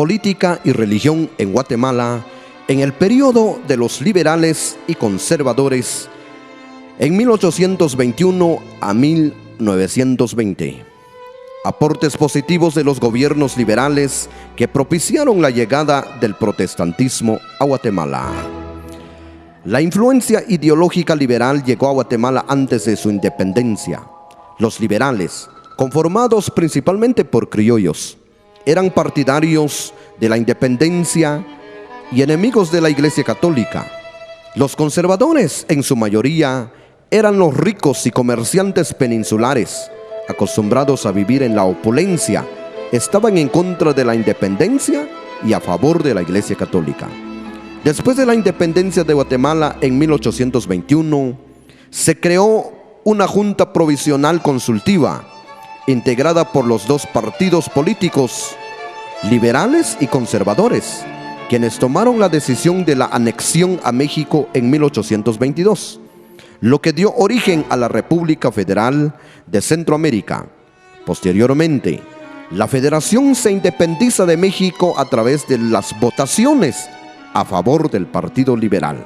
política y religión en Guatemala en el periodo de los liberales y conservadores en 1821 a 1920. Aportes positivos de los gobiernos liberales que propiciaron la llegada del protestantismo a Guatemala. La influencia ideológica liberal llegó a Guatemala antes de su independencia. Los liberales, conformados principalmente por criollos, eran partidarios de la independencia y enemigos de la Iglesia Católica. Los conservadores, en su mayoría, eran los ricos y comerciantes peninsulares, acostumbrados a vivir en la opulencia. Estaban en contra de la independencia y a favor de la Iglesia Católica. Después de la independencia de Guatemala en 1821, se creó una junta provisional consultiva, integrada por los dos partidos políticos, liberales y conservadores, quienes tomaron la decisión de la anexión a México en 1822, lo que dio origen a la República Federal de Centroamérica. Posteriormente, la Federación se independiza de México a través de las votaciones a favor del Partido Liberal.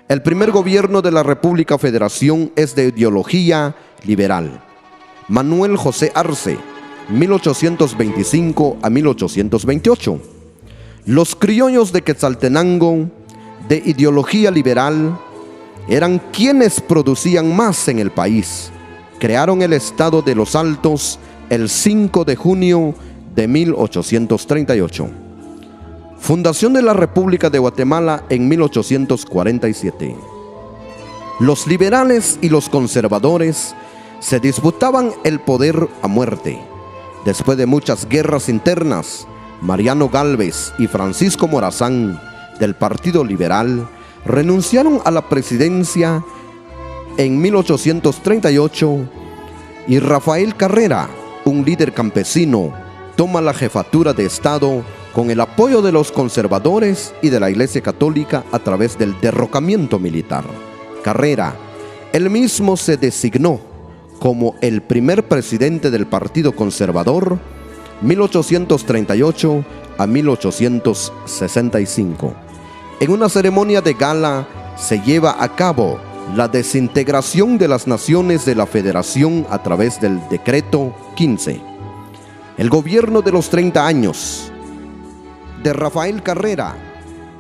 El primer gobierno de la República Federación es de ideología liberal. Manuel José Arce, 1825 a 1828. Los criollos de Quetzaltenango, de ideología liberal, eran quienes producían más en el país. Crearon el Estado de los Altos el 5 de junio de 1838. Fundación de la República de Guatemala en 1847. Los liberales y los conservadores se disputaban el poder a muerte. Después de muchas guerras internas, Mariano Gálvez y Francisco Morazán, del Partido Liberal, renunciaron a la presidencia en 1838 y Rafael Carrera, un líder campesino, toma la jefatura de Estado con el apoyo de los conservadores y de la Iglesia Católica a través del derrocamiento militar. Carrera, él mismo se designó como el primer presidente del Partido Conservador, 1838 a 1865. En una ceremonia de gala se lleva a cabo la desintegración de las naciones de la Federación a través del Decreto 15. El gobierno de los 30 años de Rafael Carrera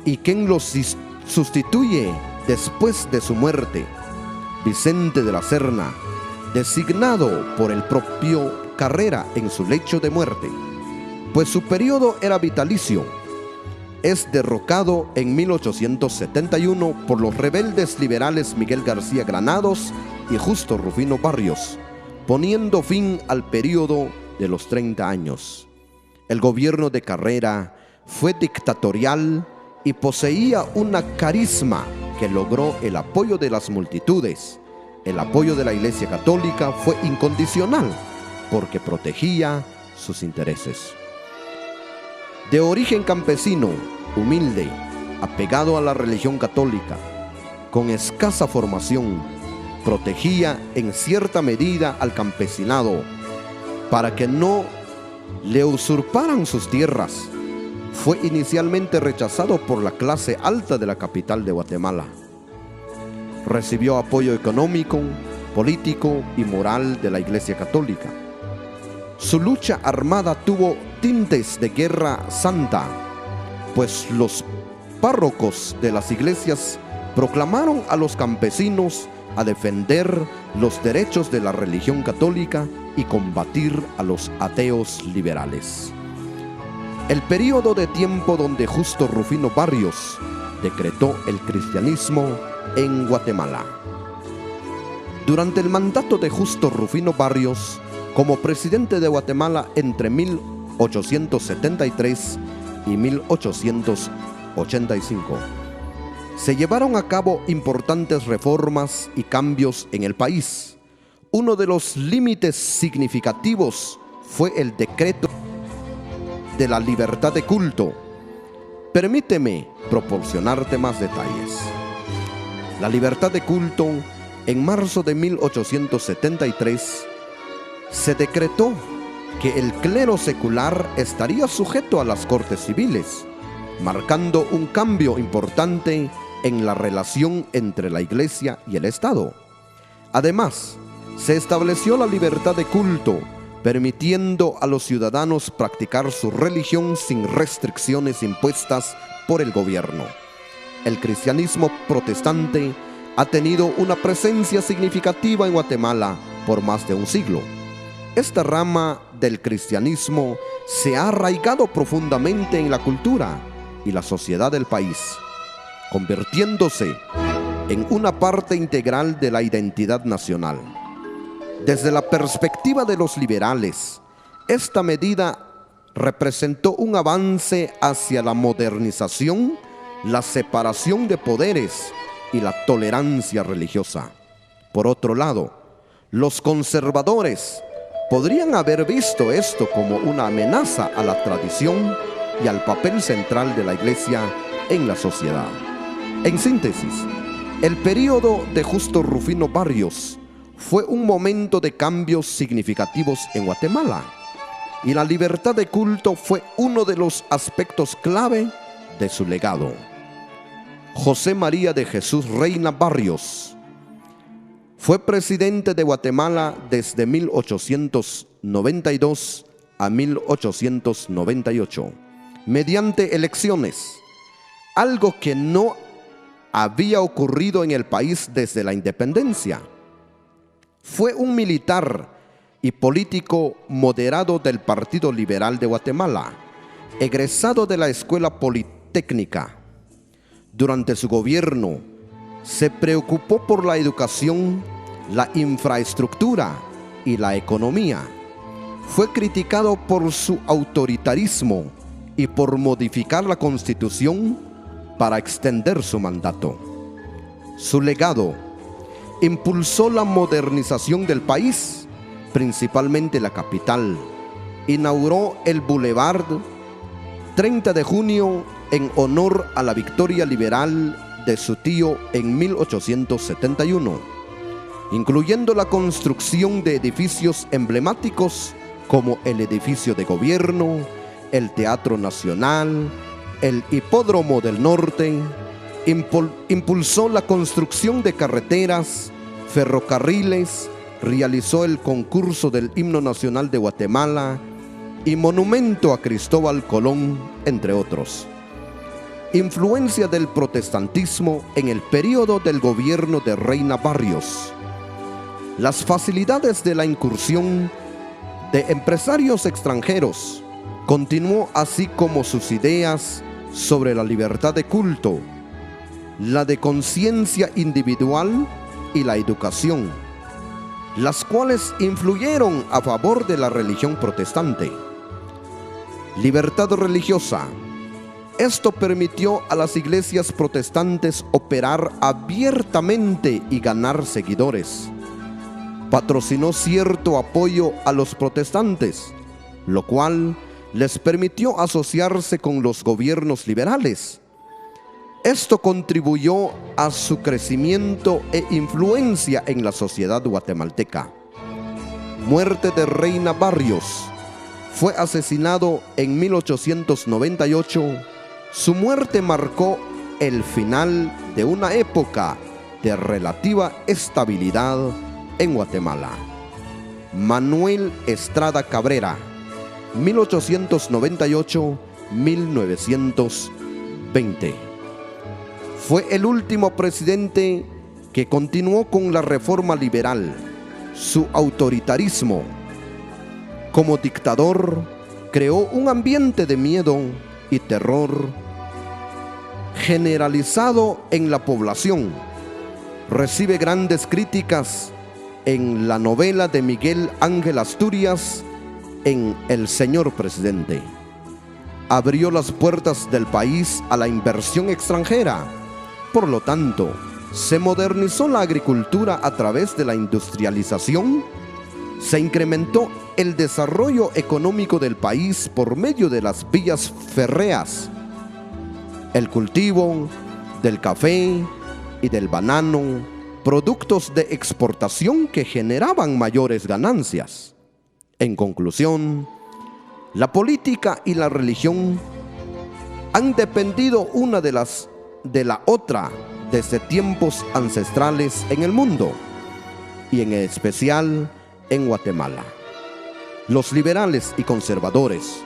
y quien los sustituye después de su muerte, Vicente de la Serna, designado por el propio Carrera en su lecho de muerte, pues su periodo era vitalicio, es derrocado en 1871 por los rebeldes liberales Miguel García Granados y Justo Rufino Barrios, poniendo fin al periodo de los 30 años. El gobierno de Carrera fue dictatorial y poseía una carisma que logró el apoyo de las multitudes. El apoyo de la Iglesia Católica fue incondicional porque protegía sus intereses. De origen campesino, humilde, apegado a la religión católica, con escasa formación, protegía en cierta medida al campesinado para que no le usurparan sus tierras. Fue inicialmente rechazado por la clase alta de la capital de Guatemala. Recibió apoyo económico, político y moral de la Iglesia Católica. Su lucha armada tuvo tintes de guerra santa, pues los párrocos de las iglesias proclamaron a los campesinos a defender los derechos de la religión católica y combatir a los ateos liberales. El periodo de tiempo donde Justo Rufino Barrios decretó el cristianismo en Guatemala. Durante el mandato de Justo Rufino Barrios como presidente de Guatemala entre 1873 y 1885, se llevaron a cabo importantes reformas y cambios en el país. Uno de los límites significativos fue el decreto de la libertad de culto. Permíteme proporcionarte más detalles. La libertad de culto, en marzo de 1873, se decretó que el clero secular estaría sujeto a las cortes civiles, marcando un cambio importante en la relación entre la Iglesia y el Estado. Además, se estableció la libertad de culto, permitiendo a los ciudadanos practicar su religión sin restricciones impuestas por el gobierno. El cristianismo protestante ha tenido una presencia significativa en Guatemala por más de un siglo. Esta rama del cristianismo se ha arraigado profundamente en la cultura y la sociedad del país, convirtiéndose en una parte integral de la identidad nacional. Desde la perspectiva de los liberales, esta medida representó un avance hacia la modernización, la separación de poderes y la tolerancia religiosa. Por otro lado, los conservadores podrían haber visto esto como una amenaza a la tradición y al papel central de la Iglesia en la sociedad. En síntesis, el período de Justo Rufino Barrios fue un momento de cambios significativos en Guatemala, y la libertad de culto fue uno de los aspectos clave de su legado. José María de Jesús Reina Barrios fue presidente de Guatemala desde 1892 a 1898, mediante elecciones, algo que no había ocurrido en el país desde la independencia. Fue un militar y político moderado del Partido Liberal de Guatemala, egresado de la Escuela Politécnica. Durante su gobierno, se preocupó por la educación, la infraestructura y la economía. Fue criticado por su autoritarismo y por modificar la Constitución para extender su mandato. Su legado impulsó la modernización del país, principalmente la capital. Inauguró el Boulevard 30 de junio en honor a la victoria liberal de su tío en 1871, incluyendo la construcción de edificios emblemáticos como el edificio de gobierno, el Teatro Nacional, el Hipódromo del Norte. Impulsó la construcción de carreteras, ferrocarriles, realizó el concurso del Himno Nacional de Guatemala y monumento a Cristóbal Colón, entre otros. Influencia del protestantismo en el período del gobierno de Reina Barrios. Las facilidades de la incursión de empresarios extranjeros continuó, así como sus ideas sobre la libertad de culto, la de conciencia individual y la educación, las cuales influyeron a favor de la religión protestante. Libertad religiosa. Esto permitió a las iglesias protestantes operar abiertamente y ganar seguidores. Patrocinó cierto apoyo a los protestantes, lo cual les permitió asociarse con los gobiernos liberales. Esto contribuyó a su crecimiento e influencia en la sociedad guatemalteca. Muerte de Reina Barrios. Fue asesinado en 1898. Su muerte marcó el final de una época de relativa estabilidad en Guatemala. Manuel Estrada Cabrera, 1898-1920. Fue el último presidente que continuó con la reforma liberal, su autoritarismo. Como dictador, creó un ambiente de miedo y terror generalizado en la población. Recibe grandes críticas en la novela de Miguel Ángel Asturias, en El Señor Presidente. Abrió las puertas del país a la inversión extranjera. Por lo tanto, se modernizó la agricultura a través de la industrialización, se incrementó el desarrollo económico del país por medio de las vías férreas, el cultivo del café y del banano, productos de exportación que generaban mayores ganancias. En conclusión, la política y la religión han dependido una de la otra desde tiempos ancestrales en el mundo y en especial en Guatemala. Los liberales y conservadores,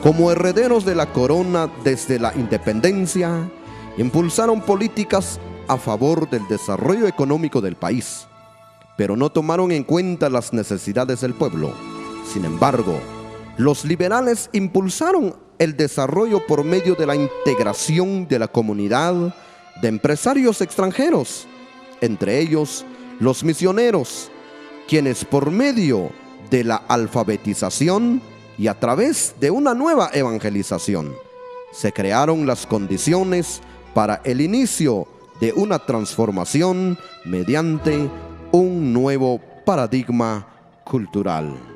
como herederos de la corona desde la independencia, impulsaron políticas a favor del desarrollo económico del país, pero no tomaron en cuenta las necesidades del pueblo. Sin embargo, los liberales impulsaron el desarrollo por medio de la integración de la comunidad de empresarios extranjeros, entre ellos los misioneros, quienes por medio de la alfabetización y a través de una nueva evangelización se crearon las condiciones para el inicio de una transformación mediante un nuevo paradigma cultural.